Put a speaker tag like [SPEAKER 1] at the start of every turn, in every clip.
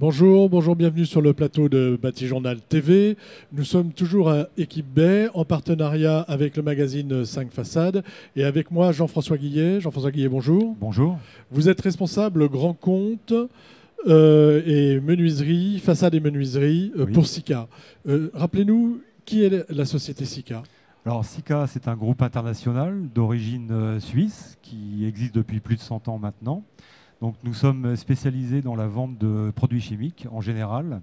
[SPEAKER 1] Bonjour, bonjour, bienvenue sur le plateau de Bâti-Journal TV. Nous sommes toujours à Équipe Baie en partenariat avec le magazine 5 Façades et avec moi Jean-François Guillet. Jean-François Guillet, bonjour.
[SPEAKER 2] Bonjour.
[SPEAKER 1] Vous êtes responsable grand compte et menuiserie, façade et menuiserie
[SPEAKER 2] Oui.
[SPEAKER 1] pour Sika. Rappelez-nous qui est la société Sika.
[SPEAKER 2] Alors Sika, c'est un groupe international d'origine suisse qui existe depuis plus de 100 ans maintenant. Donc nous sommes spécialisés dans la vente de produits chimiques en général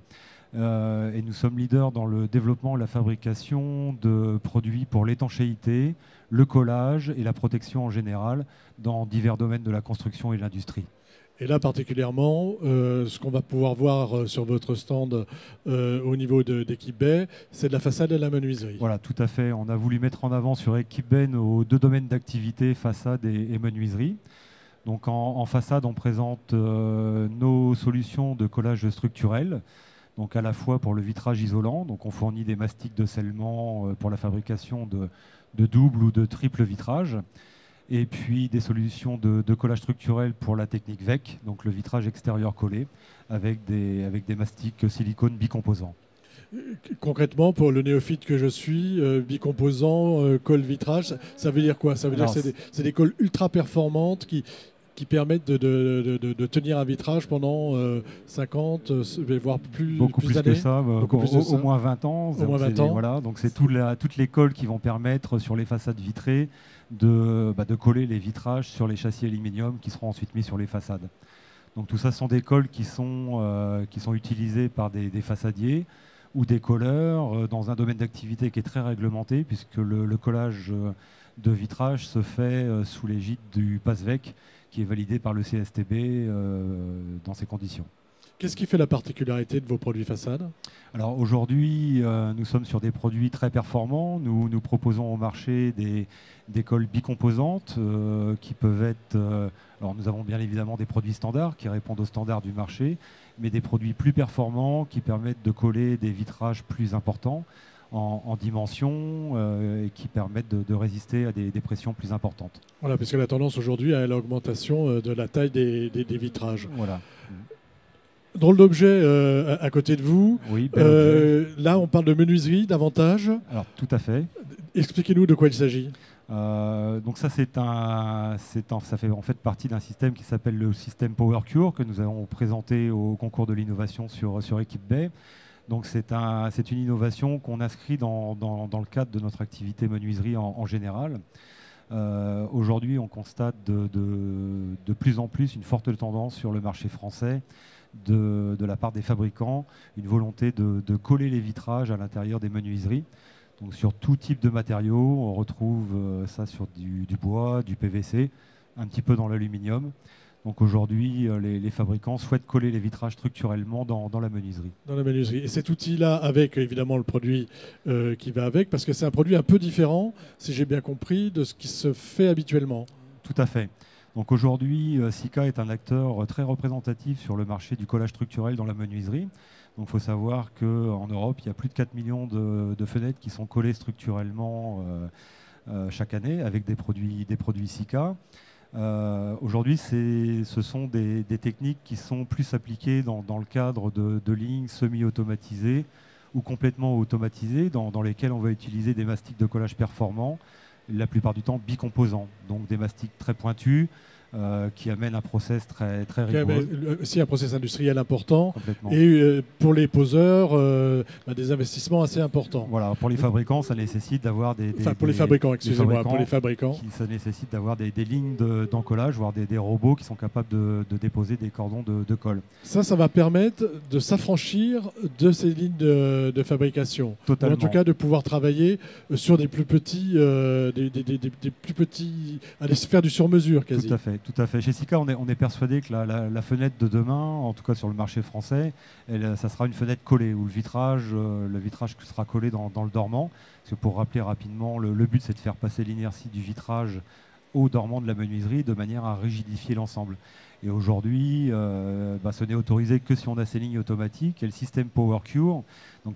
[SPEAKER 2] et nous sommes leaders dans le développement et la fabrication de produits pour l'étanchéité, le collage et la protection en général dans divers domaines de la construction et de l'industrie.
[SPEAKER 1] Et là particulièrement, ce qu'on va pouvoir voir sur votre stand au niveau d'Équipe Baie, c'est de la façade et de la menuiserie.
[SPEAKER 2] Voilà, tout à fait. On a voulu mettre en avant sur Équipe Baie nos deux domaines d'activité, façade et menuiserie. Donc en façade, on présente nos solutions de collage structurel, donc à la fois pour le vitrage isolant, donc on fournit des mastiques de scellement pour la fabrication de double ou de triple vitrage, et puis des solutions de collage structurel pour la technique VEC, donc le vitrage extérieur collé, avec des mastiques silicone bicomposants.
[SPEAKER 1] Concrètement, pour le néophyte que je suis, bicomposant, colle vitrage, ça veut dire quoi? Ça veut dire que c'est des colles ultra performantes qui permettent de tenir un vitrage pendant 50, voire
[SPEAKER 2] beaucoup plus
[SPEAKER 1] d'années.
[SPEAKER 2] Que ça, au moins 20 ans.
[SPEAKER 1] Au moins 20 ans.
[SPEAKER 2] Voilà, donc c'est toutes les colles qui vont permettre sur les façades vitrées de coller les vitrages sur les châssis aluminium qui seront ensuite mis sur les façades. Donc tout ça sont des colles qui sont utilisées par des façadiers ou des colleurs dans un domaine d'activité qui est très réglementé puisque le collage de vitrage se fait sous l'égide du PASVEC qui est validé par le CSTB dans ces conditions.
[SPEAKER 1] Qu'est-ce qui fait la particularité de vos produits façades?
[SPEAKER 2] Alors aujourd'hui, nous sommes sur des produits très performants. Nous proposons au marché des colles bicomposantes qui peuvent être... alors nous avons bien évidemment des produits standards qui répondent aux standards du marché, mais des produits plus performants qui permettent de coller des vitrages plus importants en dimension et qui permettent de résister à des pressions plus importantes.
[SPEAKER 1] Voilà, parce que la tendance aujourd'hui est l'augmentation de la taille des vitrages.
[SPEAKER 2] Voilà.
[SPEAKER 1] Drôle d'objet à côté de vous.
[SPEAKER 2] Oui,
[SPEAKER 1] là, on parle de menuiserie davantage.
[SPEAKER 2] Alors, tout à fait.
[SPEAKER 1] Expliquez-nous de quoi il s'agit.
[SPEAKER 2] Donc ça, ça fait en fait partie d'un système qui s'appelle le système PowerCure que nous avons présenté au concours de l'innovation sur Équipe Baie. Donc c'est une innovation qu'on inscrit dans le cadre de notre activité menuiserie en général. Aujourd'hui, on constate de plus en plus une forte tendance sur le marché français de la part des fabricants, une volonté de coller les vitrages à l'intérieur des menuiseries. Donc sur tout type de matériaux, on retrouve ça sur du bois, du PVC, un petit peu dans l'aluminium. Donc aujourd'hui, les fabricants souhaitent coller les vitrages structurellement dans la menuiserie.
[SPEAKER 1] Dans la menuiserie. Et cet outil-là, avec évidemment le produit qui va avec, parce que c'est un produit un peu différent, si j'ai bien compris, de ce qui se fait habituellement.
[SPEAKER 2] Tout à fait. Donc aujourd'hui, Sika est un acteur très représentatif sur le marché du collage structurel dans la menuiserie. Donc il faut savoir qu'en Europe, il y a plus de 4 millions de fenêtres qui sont collées structurellement chaque année avec des produits Sika. Aujourd'hui, ce sont des techniques qui sont plus appliquées dans le cadre de lignes semi-automatisées ou complètement automatisées, dans lesquelles on va utiliser des mastiques de collage performants, la plupart du temps bicomposants, donc des mastiques très pointus, qui amène un process très rigoureux.
[SPEAKER 1] Si un process industriel important.
[SPEAKER 2] Complètement.
[SPEAKER 1] Et pour les poseurs, des investissements assez importants.
[SPEAKER 2] Voilà, pour les fabricants, ça nécessite d'avoir
[SPEAKER 1] pour les fabricants, excusez-moi, pour les fabricants.
[SPEAKER 2] Ça nécessite d'avoir des lignes d'encollage, voire des robots qui sont capables de déposer des cordons de colle.
[SPEAKER 1] Ça va permettre de s'affranchir de ces lignes de fabrication.
[SPEAKER 2] Totalement.
[SPEAKER 1] Ou en tout cas, de pouvoir travailler sur des plus petits, des plus petits, aller se faire du sur-mesure quasi.
[SPEAKER 2] Tout à fait. Chez Sika, on est persuadé que la fenêtre de demain, en tout cas sur le marché français, ça sera une fenêtre collée, où le vitrage sera collé dans le dormant. Parce que pour rappeler rapidement, le but c'est de faire passer l'inertie du vitrage au dormant de la menuiserie de manière à rigidifier l'ensemble. Et aujourd'hui, ce n'est autorisé que si on a ces lignes automatiques. Et le système PowerCure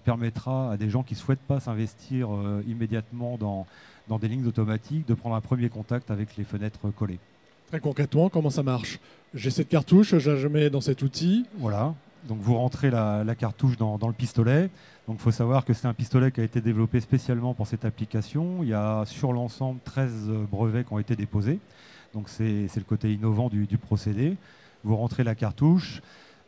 [SPEAKER 2] permettra à des gens qui ne souhaitent pas s'investir immédiatement dans des lignes automatiques de prendre un premier contact avec les fenêtres collées.
[SPEAKER 1] Très concrètement, comment ça marche? J'ai cette cartouche, je la mets dans cet outil.
[SPEAKER 2] Voilà. Donc vous rentrez la cartouche dans le pistolet. Donc il faut savoir que c'est un pistolet qui a été développé spécialement pour cette application. Il y a sur l'ensemble 13 brevets qui ont été déposés. Donc c'est le côté innovant du procédé. Vous rentrez la cartouche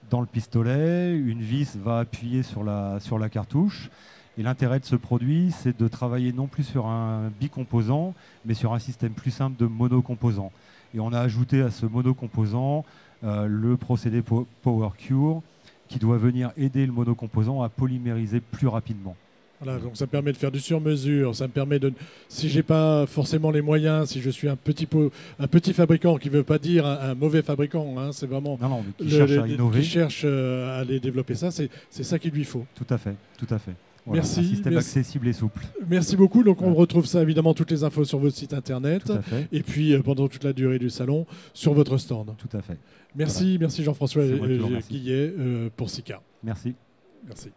[SPEAKER 2] dans le pistolet, une vis va appuyer sur la cartouche. Et l'intérêt de ce produit, c'est de travailler non plus sur un bicomposant, mais sur un système plus simple de monocomposant. Et on a ajouté à ce monocomposant le procédé PowerCure, qui doit venir aider le monocomposant à polymériser plus rapidement.
[SPEAKER 1] Voilà, donc ça me permet de faire du sur-mesure, ça me permet de, si j'ai pas forcément les moyens, si je suis un petit fabricant, qui ne veut pas dire un mauvais fabricant, hein, c'est vraiment
[SPEAKER 2] qui cherche à innover,
[SPEAKER 1] qui cherche à aller développer ça, c'est ça qu'il lui faut.
[SPEAKER 2] Tout à fait, tout à fait. Voilà,
[SPEAKER 1] merci.
[SPEAKER 2] Un système accessible et souple.
[SPEAKER 1] Merci beaucoup. Donc on retrouve ça évidemment toutes les infos sur votre site internet.
[SPEAKER 2] Tout à fait.
[SPEAKER 1] Et puis pendant toute la durée du salon sur votre stand.
[SPEAKER 2] Tout à fait.
[SPEAKER 1] Merci, voilà. Merci Jean-François Guillet pour SICA.
[SPEAKER 2] Merci.
[SPEAKER 1] Merci.